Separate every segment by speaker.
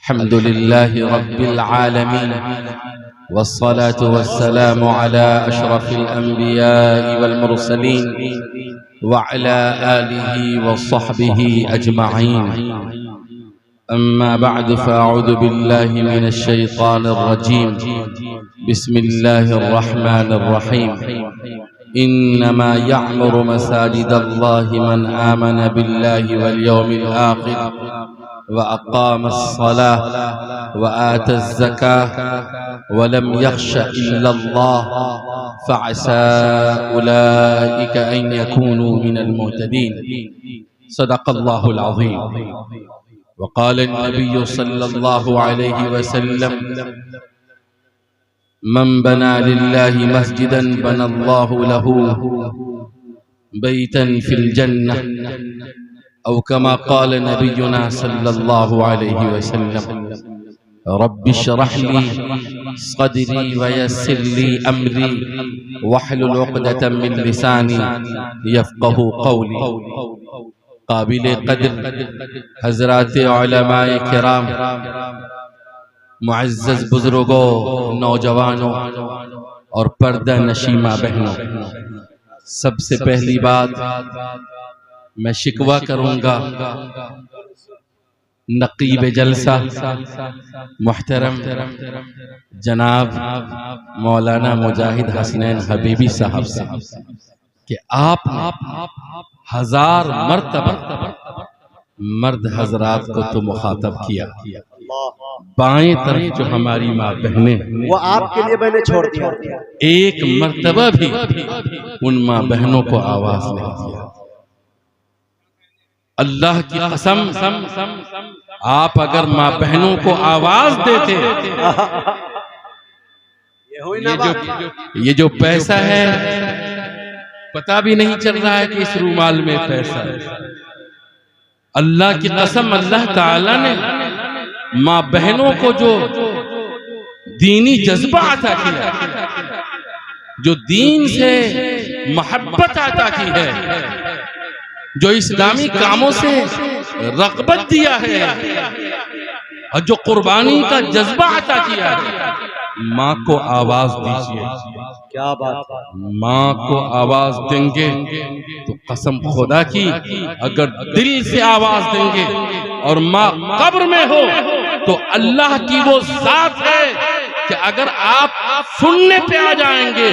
Speaker 1: الحمد لله رب العالمين، والصلاة والسلام على أشرف الأنبياء والمرسلين وعلى آله وصحبه أجمعين. أما بعد، فأعوذ بالله من الشيطان الرجيم. بسم الله الرحمن الرحيم. إنما يعمر مساجد الله من آمن بالله واليوم الآخر وأقام الصلاة وآتى الزكاة ولم يخش إلا الله فعسى أولئك أن يكونوا من المهتدين. صدق الله العظيم. وقال النبي صلى الله عليه وسلم: من بنى لله مسجدا بنى الله له بيتا في الجنة، أو كما قال نبينا صلى الله عليه وسلم: رب اشرح لي صدري ويسر لي أمري واحلل عقدة من لساني يفقه قولي. قابل قدر حضرات علماء کرام، معزز بزرگوں، نوجوانوں اور پردہ نشیمہ بہنوں، سب سے پہلی بات میں شکوہ کروں گا نقیب جلسہ محترم جناب مولانا مجاہد حسنین حبیبی صاحب سے کہ آپ ہزار مرتبہ مرد حضرات کو تو مخاطب کیا، بائیں طرف جو ہماری ماں بہنیں
Speaker 2: وہ آپ کے لیے میں نے چھوڑ دیا،
Speaker 1: ایک مرتبہ بھی ان ماں بہنوں کو آواز نہیں دیا. اللہ کی قسم، آپ اگر ماں بہنوں کو آواز دیتے، یہ جو پیسہ ہے پتہ بھی نہیں چل رہا ہے کہ اس رومال میں پیسہ ہے. اللہ کی قسم، اللہ تعالیٰ نے ماں بہنوں کو جو دینی جذبہ عطا کیا، جو دین سے محبت عطا کی ہے، جو اسلامی کاموں سے رغبت دیا ہے اور جو قربانی کا جذبہ عطا کیا ہے، ماں کو آواز دیجئے.
Speaker 2: کیا بات ہے،
Speaker 1: ماں کو آواز دیں گے تو قسم خدا کی اگر دل سے آواز دیں گے اور ماں قبر میں ہو تو اللہ کی وہ ذات ہے کہ اگر آپ سننے پہ آ جائیں گے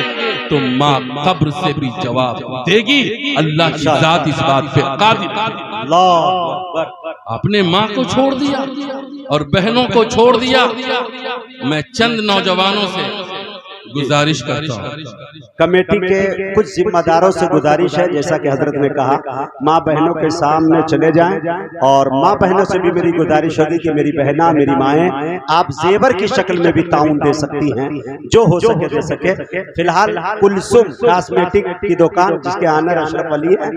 Speaker 1: تو ماں قبر سے بھی جواب دے گی. اللہ کی ذات اس بات پہ قادر.
Speaker 2: اللہ اکبر.
Speaker 1: آپ نے ماں کو چھوڑ دیا اور بہنوں کو چھوڑ دیا. میں چند نوجوانوں سے گزارش کرتا ہوں،
Speaker 2: کمیٹی کے کچھ ذمہ داروں سے گزارش ہے، جیسا کہ حضرت نے کہا ماں بہنوں کے سامنے چلے جائیں، اور ماں بہنوں سے بھی میری گزارش ہوگی کہ میری بہناں، میری مائیں، آپ زیور کی شکل میں بھی تعاون دے سکتی ہیں، جو ہو سکے دے سکے. فی الحال کلثوم کاسمیٹک کی دکان، جس کے آنر اشرف علی ہے،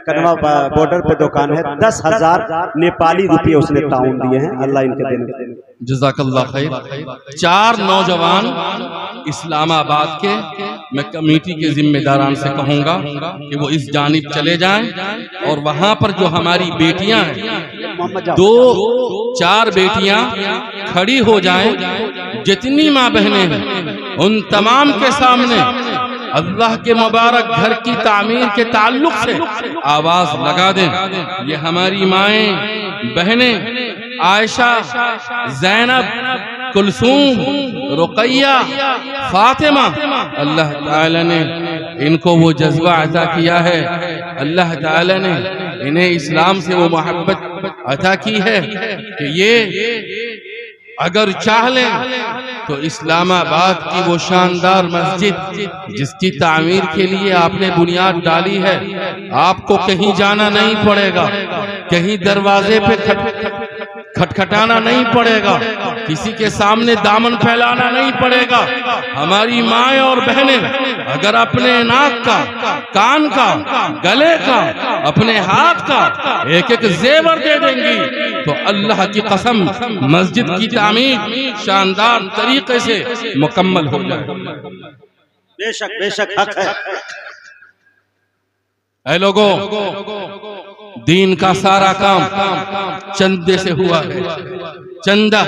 Speaker 2: کنوا بارڈر پہ دکان ہے، 10,000 نیپالی روپے اس نے تعاون دیے ہیں. اللہ ان کے دینے.
Speaker 1: جزاک اللہ خیر. 4 نوجوان اسلام آباد کے، میں کمیٹی کے ذمہ داران سے کہوں گا کہ وہ اس جانب چلے جائیں اور وہاں پر جو ہماری بیٹیاں ہیں، 2-4 بیٹیاں کھڑی ہو جائیں. جتنی ماں بہنیں ہیں ان تمام کے سامنے اللہ کے مبارک گھر کی تعمیر کے تعلق سے آواز لگا دیں. یہ ہماری مائیں بہنیں عائشہ، زینب، کلثوم، رقیہ، فاطمہ، اللہ تعالی نے ان کو وہ جذبہ عطا کیا ہے، اللہ تعالی نے انہیں اسلام سے وہ محبت عطا کی ہے کہ یہ اگر چاہ لیں تو اسلام آباد کی وہ شاندار مسجد جس کی تعمیر کے لیے آپ نے بنیاد ڈالی ہے، آپ کو کہیں جانا نہیں پڑے گا، کہیں دروازے پہ کھٹکھٹانا نہیں پڑے گا، کسی کے سامنے دامن پھیلانا نہیں پڑے گا. ہماری مائیں اور بہنیں اگر اپنے ناک کا، کان کا، گلے کا، اپنے ہاتھ کا ایک ایک زیور دے دیں گی تو اللہ کی قسم مسجد کی تعمیر شاندار طریقے سے مکمل ہو جائے.
Speaker 2: بے شک حق ہے.
Speaker 1: اے لوگوں، دین کا سارا کام چندے سے ہوا ہے، چندہ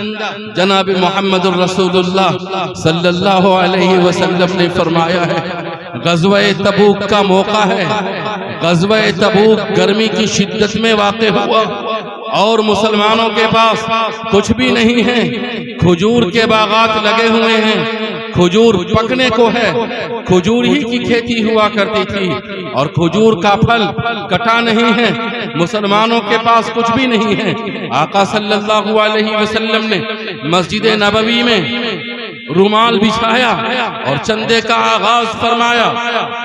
Speaker 1: جناب محمد الرسول اللہ صلی اللہ علیہ وسلم نے فرمایا ہے غزوہ تبوک کا موقع ہے. غزوہ تبوک گرمی کی شدت میں واقع ہوا اور مسلمانوں کے پاس کچھ بھی نہیں ہے. کھجور کے باغات لگے ہوئے ہیں, کھجور پکنے کو ہے. کھجور ہی کی کھیتی ہوا کرتی تھی اور کھجور کا پھل کٹا نہیں ہے. مسلمانوں کے پاس کچھ بھی نہیں ہے. آقا صلی اللہ علیہ وسلم نے مسجد نبوی میں رومال بچھایا اور چندے کا آغاز فرمایا.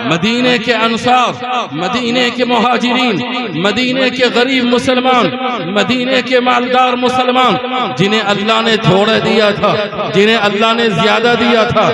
Speaker 1: مدینے کے انصار, مدینے کے مہاجرین, مدینے کے غریب مسلمان, مدینے کے مالدار مسلمان جنہیں اللہ نے تھوڑا دیا تھا, جنہیں اللہ نے زیادہ دیا تھا,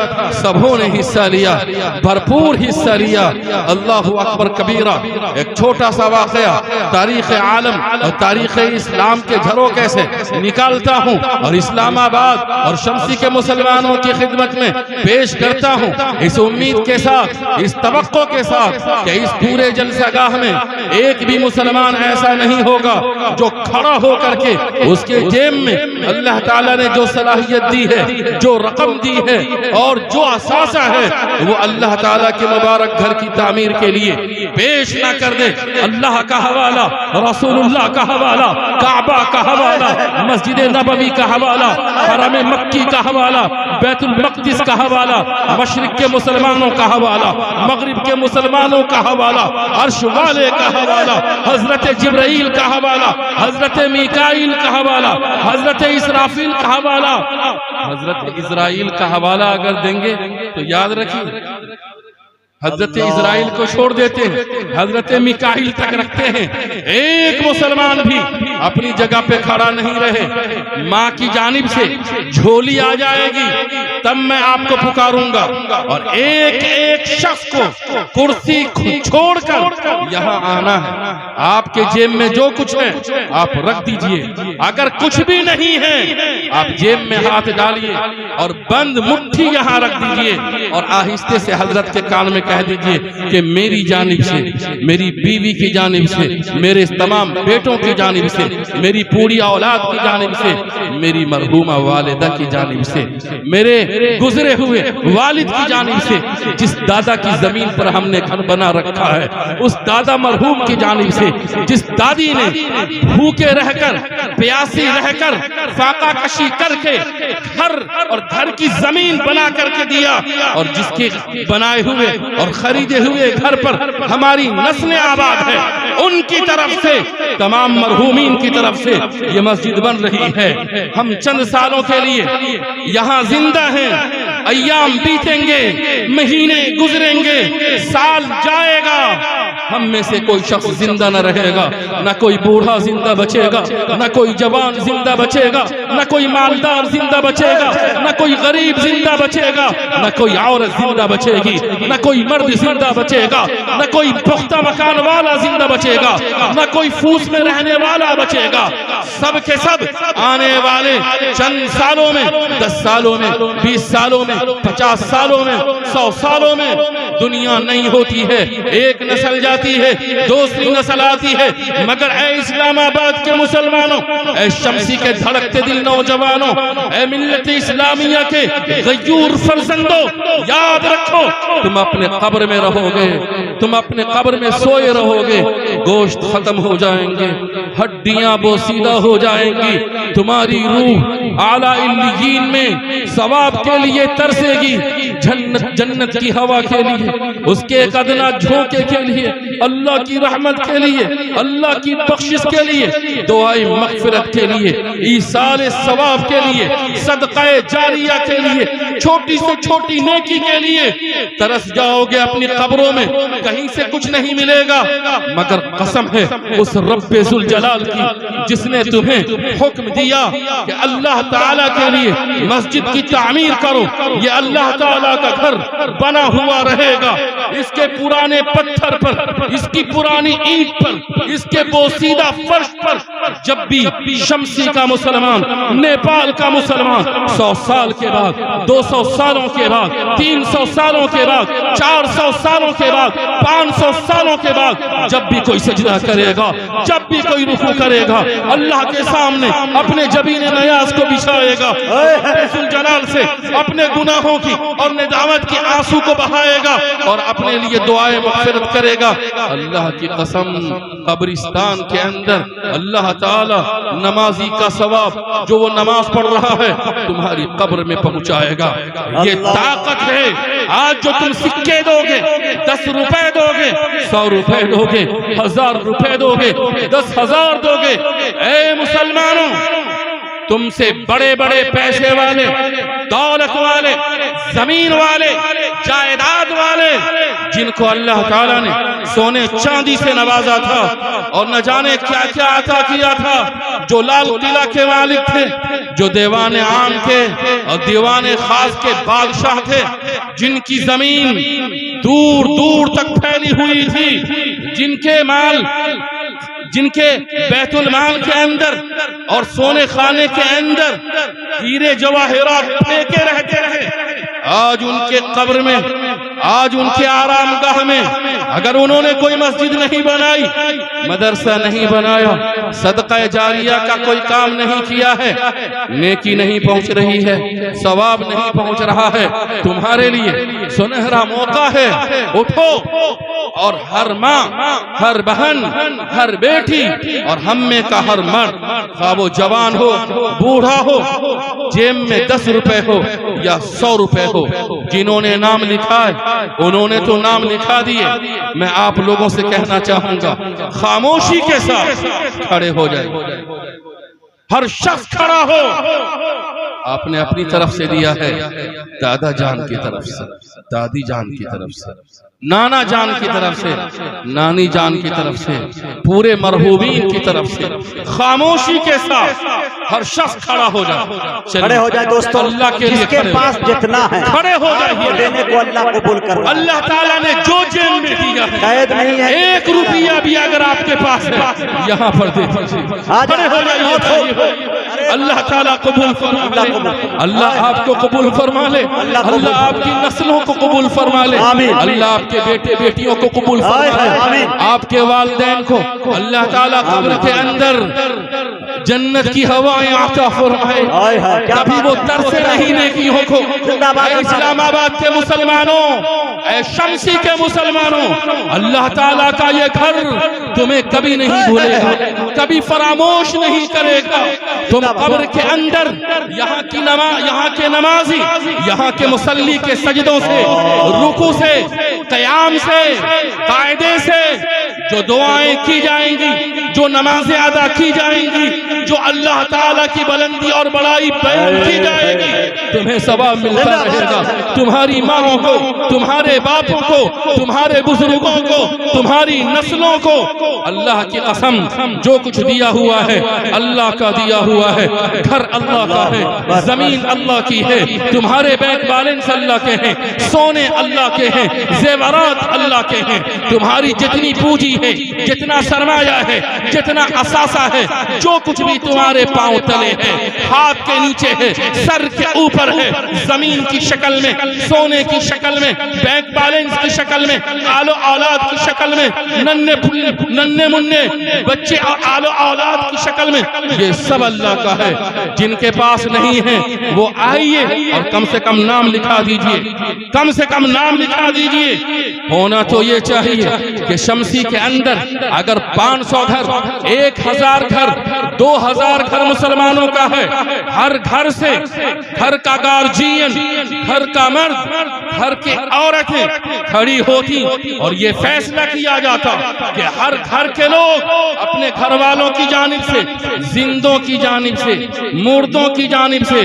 Speaker 1: سبوں نے حصہ لیا, بھرپور حصہ لیا. اللہ اکبر کبیرہ. ایک چھوٹا سا واقعہ تاریخ عالم اور تاریخ اسلام کے جھروکے سے نکالتا ہوں اور اسلام آباد اور شمسی کے مسلمانوں کی خدمت میں پیش کرتا ہوں, اس امید کے ساتھ, اس توقع کے ساتھ کہ اس پورے جلسہ گاہ میں ایک بھی مسلمان ایسا نہیں ہوگا جو کھڑا ہو کر کے اس کے جیب میں اللہ تعالیٰ نے جو صلاحیت دی ہے, جو رقم دی ہے اور جو اثاثہ ہے وہ اللہ تعالیٰ کے مبارک گھر کی تعمیر کے لیے پیش نہ کر دے. اللہ کا حوالہ, رسول اللہ کا حوالہ, کعبہ کا حوالہ, مسجد نبوی کا حوالہ, حرم مکی کا حوالہ, بیت المقدس کا حوالہ, مشرق کے مسلمانوں کا حوالہ, مغرب کے مسلمانوں کا حوالہ, عرش والے کا حوالہ, حضرت جبرائیل کا حوالہ, حضرت میکائیل کا حوالہ, حضرت اسرافیل کا حوالہ. حضرت اسرائیل کا حوالہ اگر دیں گے تو یاد رکھیے حضرت اسرائیل کو چھوڑ دیتے ہیں, حضرت میکائیل تک رکھتے ہیں. ایک مسلمان بھی اپنی جگہ پہ کھڑا نہیں رہے. ماں کی جانب سے جھولی آ جائے گی تب میں آپ کو پکاروں گا, اور ایک ایک شخص کو کرسی چھوڑ کر یہاں آنا ہے. آپ کے جیب میں جو کچھ ہے آپ رکھ دیجئے, اگر کچھ بھی نہیں ہے آپ جیب میں ہاتھ ڈالیے اور بند مٹھی یہاں رکھ دیجئے اور آہستے سے حضرت کے کان میں کہہ دیجئے کہ میری جانب سے, میری بیوی کی جانب سے, میرے تمام بیٹوں کی جانب سے, میری پوری اولاد کی جانب سے, میری مرحومہ والدہ کی جانب سے, میرے گزرے ہوئے والد کی جانب سے, جس دادا کی زمین پر ہم نے گھر بنا رکھا ہے اس دادا مرحوم کی جانب سے, جس دادی نے بھوکے رہ کر, پیاسی رہ کر, فاقہ کشی کر کے گھر اور گھر کی زمین بنا کر کے دیا, اور جس کے بنائے ہوئے اور خریدے ہوئے گھر پر ہماری نسلیں آباد ہیں, ان کی طرف سے, تمام مرحومین کی طرف سے یہ مسجد بن رہی ہے. ہم چند سالوں کے لیے یہاں زندہ ہیں, ایام بیتیں گے, مہینے گزریں گے, سال جائے گا, ہم میں سے کوئی شخص زندہ نہ رہے گا, نہ کوئی بوڑھا زندہ بچے گا, نہ کوئی جوان زندہ بچے گا, نہ کوئی مالدار زندہ بچے گا, نہ کوئی غریب زندہ بچے گا, نہ کوئی عورت زندہ بچے گی, نہ کوئی مرد زندہ بچے گا, نہ کوئی پختہ مکان والا زندہ بچے گا, نہ کوئی فوس میں رہنے والا بچے گا. سب کے سب آنے والے چند سالوں میں, 10 سالوں میں, 20 سالوں میں, 50 سالوں میں, 100 سالوں میں دنیا نہیں ہوتی ہے, ایک نسل جاتی ہے, دوسری نسل آتی ہے. مگر اے اسلام آباد کے مسلمانوں, اے شمسی کے دھڑکتے دل نوجوانوں, اے ملت اسلامیہ کے غیور فرزندوں, یاد رکھو تم اپنے قبر میں رہو گے, تم اپنے قبر میں سوئے رہو گے, گوشت ختم ہو جائیں گے, ہڈیاں بوسیدہ ہو جائیں گی, تمہاری روح اعلیٰ علیین میں ثواب کے لیے ترسے گی, جنت کی ہوا کے لیے, اس کے ایک ادنا جھونکے کے لیے, اللہ کی رحمت کے لیے, اللہ کی بخشش کے لیے, دعائے مغفرت کے لیے, ایصال ثواب کے لیے, صدقہ جاریہ کے لیے, چھوٹی سے چھوٹی نیکی کے لیے ترس جاؤ گے. اپنی قبروں میں کہیں سے کچھ نہیں ملے گا, مگر قسم ہے اس رب ذوالجلال کی جس نے تمہیں حکم دیا کہ اللہ تعالیٰ کے لیے مسجد کی تعمیر کرو. یہ اللہ تعالیٰ کا گھر بنا ہوا رہے گا, اس کے پرانے پتھر پر, اس کی پرانی اینٹ پر, اس کے بوسیدہ فرش پر جب بھی شمسی کا مسلمان, نیپال کا مسلمان 100 سال کے بعد, 200 سالوں کے بعد, 300 سالوں کے بعد, 400 سالوں کے بعد, 500 سالوں کے بعد جب بھی کوئی سجدہ کرے گا, جب بھی کوئی رکوع کرے گا, اللہ کے سامنے اپنے جبین نیاز کو بچھائے گا، رب الجلال سے اپنے گناہوں کی اور ندامت کی آنسو کو بہائے گا اور اپنے لیے دعائیں مغفرت کرے گا۔ اللہ کی قسم قبرستان کے اندر اللہ تعالی نمازی کا ثواب جو وہ نماز پڑھ رہا ہے تمہاری قبر میں پہنچائے گا۔ یہ طاقت ہے۔ آج جو تم سکے دو گے، 10 روپے دو گے، 100 روپے دو گے، 1000 روپے دو گے، 10,000 دو گے، اے مسلمانوں تم سے بڑے بڑے پیسے والے، دولت والے، زمین والے، جائیداد والے، جن کو اللہ تعالیٰ نے سونے چاندی سے نوازا تھا اور نہ جانے کیا کیا عطا کیا تھا، جو لال قلعہ کے مالک تھے، جو دیوان عام کے اور دیوان خاص کے بادشاہ تھے، جن کی زمین دور دور تک پھیلی ہوئی تھی، جن کے بیت المال کے اندر اور سونے خانے کے اندر ہیرے جواہرات پھینکے رہتے رہے، آج ان کے قبر میں، آج ان کے آرام گاہ میں اگر انہوں نے کوئی مسجد نہیں بنائی، مدرسہ نہیں بنایا، صدقہ جاریہ کا کوئی کام نہیں کیا ہے، نیکی نہیں پہنچ رہی ہے، ثواب نہیں پہنچ رہا ہے، تمہارے لیے سنہرا موقع ہے، اٹھو اور ہر ماں، ہر بہن، ہر بیٹی اور ہم میں کا ہر مرد، خواہ وہ جوان ہو، بوڑھا ہو، جیب میں 10 روپے ہو یا 100 روپے ہو، جنہوں نے نام لکھا ہے انہوں نے تو نام لکھا دیے، میں آپ لوگوں سے کہنا چاہوں گا خاموشی کے ساتھ کھڑے ہو جائے، ہر شخص کھڑا ہو۔ آپ نے اپنی طرف سے دیا ہے، دادا جان کی طرف سے، دادی جان کی طرف سے، نانا جان کی طرف سے، نانی جان کی طرف سے، پورے مرحومین کی طرف سے خاموشی کے ساتھ ہر شخص کھڑا ہو جائے،
Speaker 2: کھڑے ہو جائے دوستو،
Speaker 1: اللہ کے
Speaker 2: جس کے پاس جتنا ہے
Speaker 1: کھڑے ہو جائے،
Speaker 2: دینے کو اللہ قبول کر رہا ہے۔
Speaker 1: اللہ تعالیٰ نے جو جیب میں دیا ہے،
Speaker 2: قید نہیں ہے،
Speaker 1: 1 روپیہ بھی اگر آپ کے پاس ہے یہاں پر دے دیجیے، کھڑے ہو جائیے، اللہ تعالیٰ قبول فرما لے، اللہ آپ کو قبول فرما لے، اللہ آپ کی نسلوں کو قبول فرما لے، اللہ آپ کے بیٹے بیٹیوں کو قبول فرما لے، آپ کے والدین کو اللہ تعالیٰ قبر کے اندر جنت کی ہوائیں عطا فرمائے، کبھی وہ ترس نہیں نیکیوں کو۔ اے اسلام آباد کے مسلمانوں، اے شمسی کے مسلمانوں، اللہ تعالیٰ کا یہ گھر تمہیں کبھی نہیں بھولے گا، کبھی فراموش نہیں کرے گا۔ تم قبر کے اندر یہاں کے نمازی، یہاں کے مصلی کے سجدوں سے، رکوع سے، قیام سے، قاعدے سے جو دعائیں کی جائیں گی، جو نمازیں ادا کی جائیں گی، جو اللہ تعالیٰ کی بلندی اور بڑائی بیان کی جائے گی، تمہیں ثواب ملتا رہے گا۔ تمہاری ماں کو، تمہارے باپوں کو، تمہارے بزرگوں کو، تمہاری نسلوں کو اللہ کی قسم جو کچھ دیا ہوا ہے اللہ کا دیا ہوا ہے، گھر اللہ کا ہے، زمین اللہ کی ہے، تمہارے بینک بیلنس اللہ کے ہیں، سونے اللہ کے ہیں، زیورات اللہ کے ہیں، تمہاری جتنی پونجی ہے، جتنا سرمایہ ہے، جتنا اثاثہ ہے، جو کچھ بھی تمہارے پاؤں تلے ہے، ہاتھ کے نیچے ہے، سر کے اوپر ہے، زمین کی شکل میں، سونے کی شکل میں، بینک بیلنس کی شکل میں، آل و اولاد کی شکل میں، ننے مننے بچے اور آل و اولاد کی شکل میں، یہ سب اللہ کا ہے۔ جن کے پاس نہیں ہے وہ آئیے اور کم سے کم نام لکھا دیجئے، کم سے کم نام لکھا دیجئے۔ ہونا تو یہ چاہیے کہ شمسی کے اندر اگر 500 گھر، 1000 گھر، 2000 گھر مسلمانوں کا ہے، ہر گھر سے گھر کا گارجین، گھر کا مرد، گھر کی عورتیں کھڑی ہوتی اور یہ فیصلہ کیا جاتا کہ ہر گھر کے لوگ اپنے گھر والوں کی جانب سے، زندوں کی جانب سے، مردوں کی جانب سے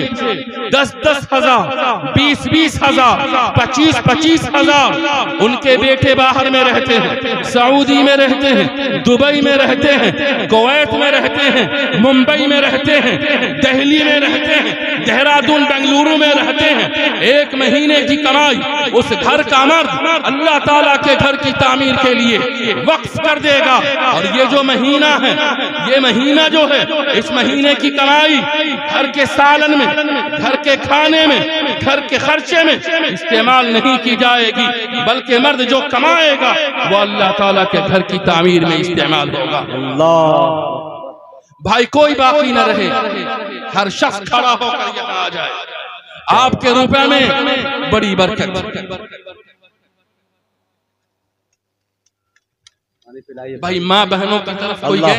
Speaker 1: 10-10 ہزار، 20-20 ہزار، 25-25 ہزار، ان کے بیٹے باہر میں رہتے ہیں، سعودی میں رہتے ہیں، دبئی میں رہتے ہیں، کویت میں رہتے ہیں، ممبئی میں رہتے ہیں، دہلی میں رہتے ہیں، دہرادون بنگلورو میں رہتے ہیں، 1 مہینے کی کمائی اس گھر کا مرد اللہ تعالیٰ کے گھر کی تعمیر کے لیے وقف کر دے گا۔ اور یہ جو مہینہ ہے، یہ مہینہ جو ہے، اس مہینے کی کمائی گھر کے سالن میں، گھر کے کھانے میں، گھر کے خرچے میں استعمال نہیں کی جائے گی، بلکہ مرد جو کمائے گا وہ اللہ تعالیٰ کے گھر کی تعمیر میں استعمال ہوگا۔
Speaker 2: اللہ
Speaker 1: بھائی کوئی باقی نہ رہے، ہر شخص کھڑا ہو کر یہاں آ جائے. آپ کے روپے میں بڑی برکت. بھائی ماں بہنوں کی طرف کوئی گئے؟